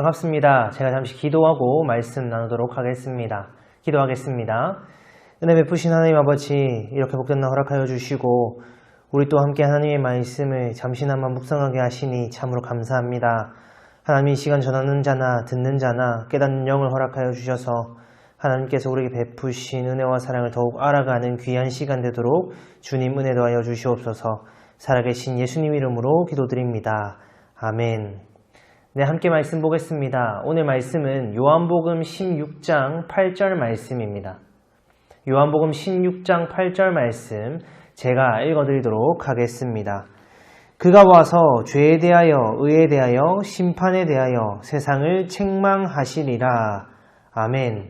반갑습니다. 제가 잠시 기도하고 말씀 나누도록 하겠습니다. 기도하겠습니다. 은혜 베푸신 하나님 아버지, 이렇게 복된 날 허락하여 주시고 우리 또 함께 하나님의 말씀을 잠시나마 묵상하게 하시니 참으로 감사합니다. 하나님, 이 시간 전하는 자나 듣는 자나 깨닫는 영을 허락하여 주셔서 하나님께서 우리에게 베푸신 은혜와 사랑을 더욱 알아가는 귀한 시간 되도록 주님 은혜 더하여 주시옵소서. 살아계신 예수님 이름으로 기도드립니다. 아멘. 네, 함께 말씀 보겠습니다. 오늘 말씀은 요한복음 16장 8절 말씀입니다. 요한복음 16장 8절 말씀 제가 읽어드리도록 하겠습니다. 그가 와서 죄에 대하여, 의에 대하여, 심판에 대하여 세상을 책망하시리라. 아멘.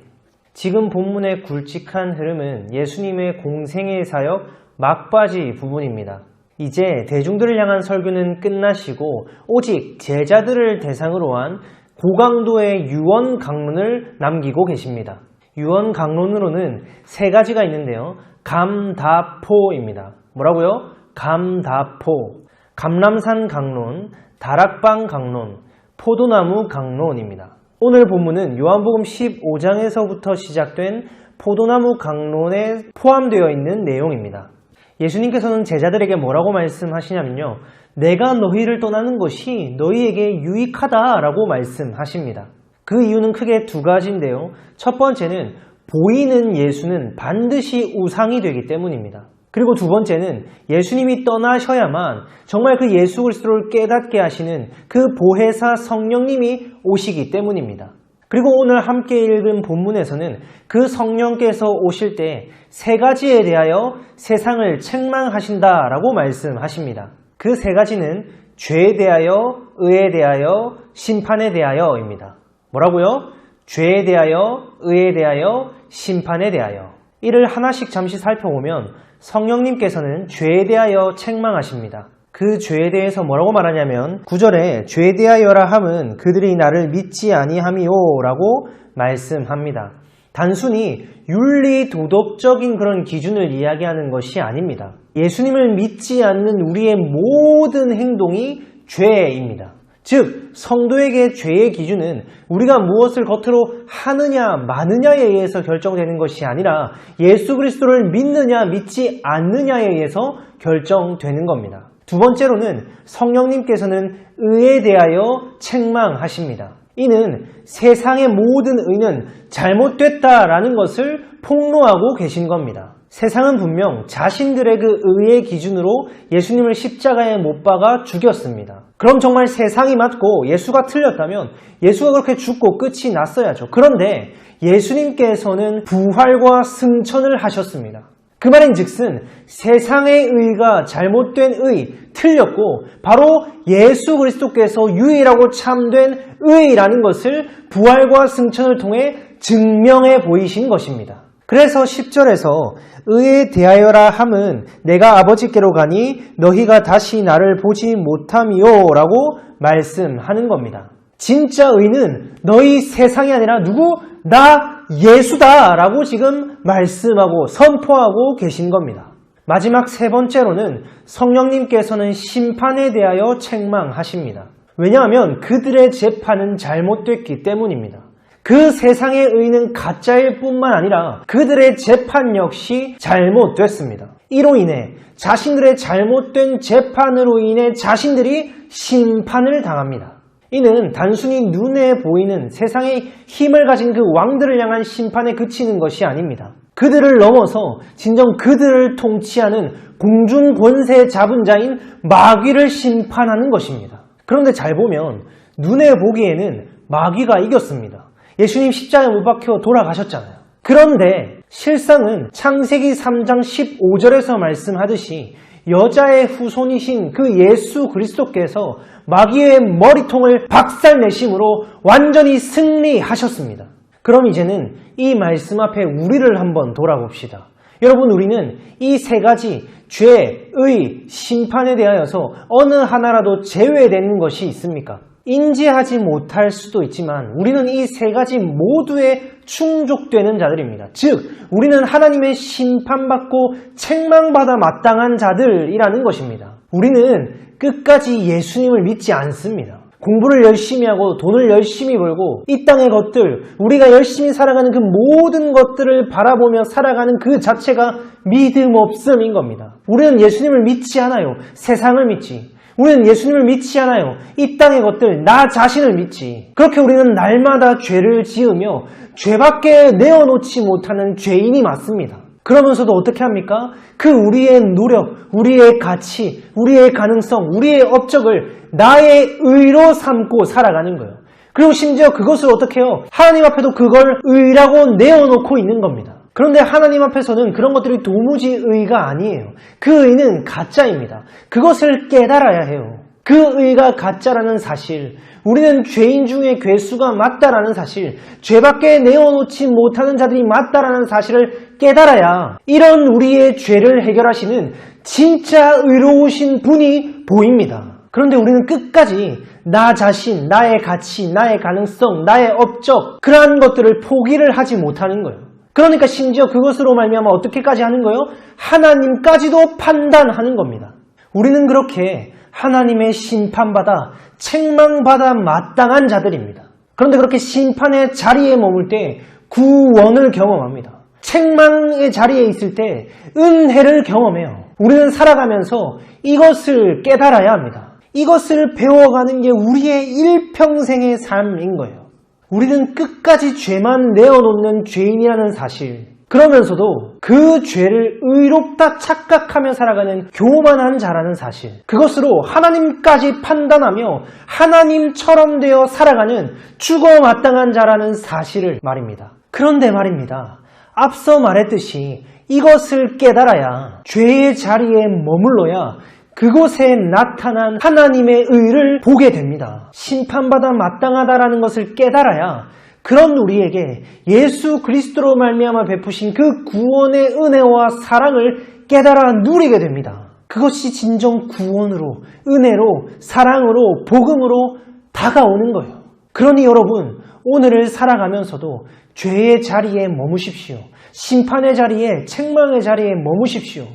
지금 본문의 굵직한 흐름은 예수님의 공생의 사역 막바지 부분입니다. 이제 대중들을 향한 설교는 끝나시고 오직 제자들을 대상으로 한 고강도의 유언 강론을 남기고 계십니다. 유언 강론으로는 세 가지가 있는데요. 감다포입니다. 뭐라고요? 감다포. 감람산 강론, 다락방 강론, 포도나무 강론입니다. 오늘 본문은 요한복음 15장에서부터 시작된 포도나무 강론에 포함되어 있는 내용입니다. 예수님께서는 제자들에게 뭐라고 말씀하시냐면요. 내가 너희를 떠나는 것이 너희에게 유익하다라고 말씀하십니다. 그 이유는 크게 두 가지인데요. 첫 번째는 보이는 예수는 반드시 우상이 되기 때문입니다. 그리고 두 번째는 예수님이 떠나셔야만 정말 그 예수 그리스도를 깨닫게 하시는 그 보혜사 성령님이 오시기 때문입니다. 그리고 오늘 함께 읽은 본문에서는 그 성령께서 오실 때 세 가지에 대하여 세상을 책망하신다라고 말씀하십니다. 그 세 가지는 죄에 대하여, 의에 대하여, 심판에 대하여입니다. 뭐라고요? 죄에 대하여, 의에 대하여, 심판에 대하여. 이를 하나씩 잠시 살펴보면 성령님께서는 죄에 대하여 책망하십니다. 그 죄에 대해서 뭐라고 말하냐면 9절에 죄에 대하여라 함은 그들이 나를 믿지 아니함이요 라고 말씀합니다. 단순히 윤리 도덕적인 그런 기준을 이야기하는 것이 아닙니다. 예수님을 믿지 않는 우리의 모든 행동이 죄입니다. 즉 성도에게 죄의 기준은 우리가 무엇을 겉으로 하느냐 마느냐에 의해서 결정되는 것이 아니라 예수 그리스도를 믿느냐 믿지 않느냐에 의해서 결정되는 겁니다. 두 번째로는 성령님께서는 의에 대하여 책망하십니다. 이는 세상의 모든 의는 잘못됐다라는 것을 폭로하고 계신 겁니다. 세상은 분명 자신들의 그 의의 기준으로 예수님을 십자가에 못 박아 죽였습니다. 그럼 정말 세상이 맞고 예수가 틀렸다면 예수가 그렇게 죽고 끝이 났어야죠. 그런데 예수님께서는 부활과 승천을 하셨습니다. 그 말인즉슨 세상의 의가 잘못된 의, 틀렸고 바로 예수 그리스도께서 유일하고 참된 의라는 것을 부활과 승천을 통해 증명해 보이신 것입니다. 그래서 10절에서 의에 대하여라 함은 내가 아버지께로 가니 너희가 다시 나를 보지 못함이요 라고 말씀하는 겁니다. 진짜 의는 너희 세상이 아니라 누구? 나 예수다 라고 지금 말씀하고 선포하고 계신 겁니다. 마지막 세 번째로는 성령님께서는 심판에 대하여 책망하십니다. 왜냐하면 그들의 재판은 잘못됐기 때문입니다. 그 세상의 의는 가짜일 뿐만 아니라 그들의 재판 역시 잘못됐습니다. 이로 인해 자신들의 잘못된 재판으로 인해 자신들이 심판을 당합니다. 이는 단순히 눈에 보이는 세상의 힘을 가진 그 왕들을 향한 심판에 그치는 것이 아닙니다. 그들을 넘어서 진정 그들을 통치하는 공중 권세 잡은 자인 마귀를 심판하는 것입니다. 그런데 잘 보면 눈에 보기에는 마귀가 이겼습니다. 예수님 십자가에 못 박혀 돌아가셨잖아요. 그런데 실상은 창세기 3장 15절에서 말씀하듯이 여자의 후손이신 그 예수 그리스도께서 마귀의 머리통을 박살내심으로 완전히 승리하셨습니다. 그럼 이제는 이 말씀 앞에 우리를 한번 돌아봅시다. 여러분, 우리는 이 세 가지 죄, 의, 심판에 대하여서 어느 하나라도 제외되는 것이 있습니까? 인지하지 못할 수도 있지만 우리는 이 세 가지 모두에 충족되는 자들입니다. 즉, 우리는 하나님의 심판받고 책망받아 마땅한 자들이라는 것입니다. 우리는 끝까지 예수님을 믿지 않습니다. 공부를 열심히 하고 돈을 열심히 벌고 이 땅의 것들, 우리가 열심히 살아가는 그 모든 것들을 바라보며 살아가는 그 자체가 믿음 없음인 겁니다. 우리는 예수님을 믿지 않아요. 세상을 믿지. 우리는 예수님을 믿지 않아요. 이 땅의 것들, 나 자신을 믿지. 그렇게 우리는 날마다 죄를 지으며 죄밖에 내어놓지 못하는 죄인이 맞습니다. 그러면서도 어떻게 합니까? 그 우리의 노력, 우리의 가치, 우리의 가능성, 우리의 업적을 나의 의로 삼고 살아가는 거예요. 그리고 심지어 그것을 어떻게 해요? 하나님 앞에도 그걸 의라고 내어놓고 있는 겁니다. 그런데 하나님 앞에서는 그런 것들이 도무지 의가 아니에요. 그 의는 가짜입니다. 그것을 깨달아야 해요. 그 의가 가짜라는 사실, 우리는 죄인 중에 괴수가 맞다라는 사실, 죄밖에 내어놓지 못하는 자들이 맞다라는 사실을 깨달아야 이런 우리의 죄를 해결하시는 진짜 의로우신 분이 보입니다. 그런데 우리는 끝까지 나 자신, 나의 가치, 나의 가능성, 나의 업적, 그러한 것들을 포기를 하지 못하는 거예요. 그러니까 심지어 그것으로 말미암아 어떻게까지 하는 거예요? 하나님까지도 판단하는 겁니다. 우리는 그렇게 하나님의 심판받아 책망받아 마땅한 자들입니다. 그런데 그렇게 심판의 자리에 머물 때 구원을 경험합니다. 책망의 자리에 있을 때 은혜를 경험해요. 우리는 살아가면서 이것을 깨달아야 합니다. 이것을 배워가는 게 우리의 일평생의 삶인 거예요. 우리는 끝까지 죄만 내어놓는 죄인이라는 사실, 그러면서도 그 죄를 의롭다 착각하며 살아가는 교만한 자라는 사실, 그것으로 하나님까지 판단하며 하나님처럼 되어 살아가는 죽어 마땅한 자라는 사실을 말입니다. 그런데 말입니다. 앞서 말했듯이 이것을 깨달아야 죄의 자리에 머물러야 그곳에 나타난 하나님의 의를 보게 됩니다. 심판받아 마땅하다라는 것을 깨달아야 그런 우리에게 예수 그리스도로 말미암아 베푸신 그 구원의 은혜와 사랑을 깨달아 누리게 됩니다. 그것이 진정 구원으로, 은혜로, 사랑으로, 복음으로 다가오는 거예요. 그러니 여러분, 오늘을 살아가면서도 죄의 자리에 머무십시오. 심판의 자리에, 책망의 자리에 머무십시오.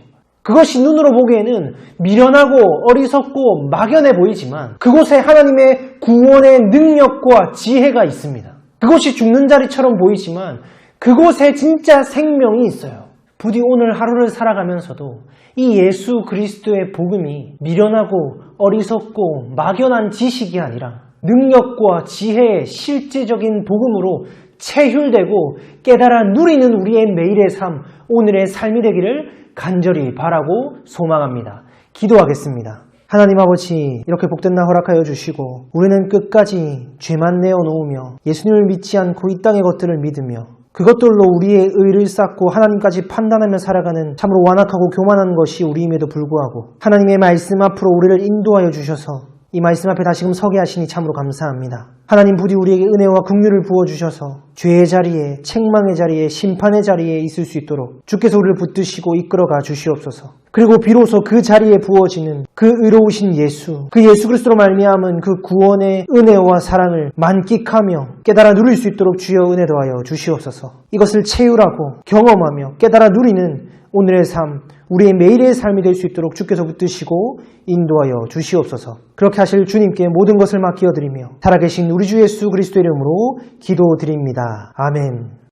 그것이 눈으로 보기에는 미련하고 어리석고 막연해 보이지만 그곳에 하나님의 구원의 능력과 지혜가 있습니다. 그것이 죽는 자리처럼 보이지만 그곳에 진짜 생명이 있어요. 부디 오늘 하루를 살아가면서도 이 예수 그리스도의 복음이 미련하고 어리석고 막연한 지식이 아니라 능력과 지혜의 실제적인 복음으로 체휼되고 깨달아 누리는 우리의 매일의 삶, 오늘의 삶이 되기를 간절히 바라고 소망합니다. 기도하겠습니다. 하나님 아버지, 이렇게 복된 날 허락하여 주시고 우리는 끝까지 죄만 내어놓으며 예수님을 믿지 않고 이 땅의 것들을 믿으며 그것들로 우리의 의를 쌓고 하나님까지 판단하며 살아가는 참으로 완악하고 교만한 것이 우리임에도 불구하고 하나님의 말씀 앞으로 우리를 인도하여 주셔서 이 말씀 앞에 다시금 서게 하시니 참으로 감사합니다. 하나님 부디 우리에게 은혜와 긍휼을 부어주셔서 죄의 자리에, 책망의 자리에, 심판의 자리에 있을 수 있도록 주께서 우리를 붙드시고 이끌어가 주시옵소서. 그리고 비로소 그 자리에 부어지는 그 의로우신 예수, 그 예수 그리스도로 말미암은 그 구원의 은혜와 사랑을 만끽하며 깨달아 누릴 수 있도록 주여 은혜 더하여 주시옵소서. 이것을 체휼하고 경험하며 깨달아 누리는 오늘의 삶, 우리의 매일의 삶이 될 수 있도록 주께서 붙드시고 인도하여 주시옵소서. 그렇게 하실 주님께 모든 것을 맡겨드리며 살아계신 우리 주 예수 그리스도 이름으로 기도드립니다. 아멘.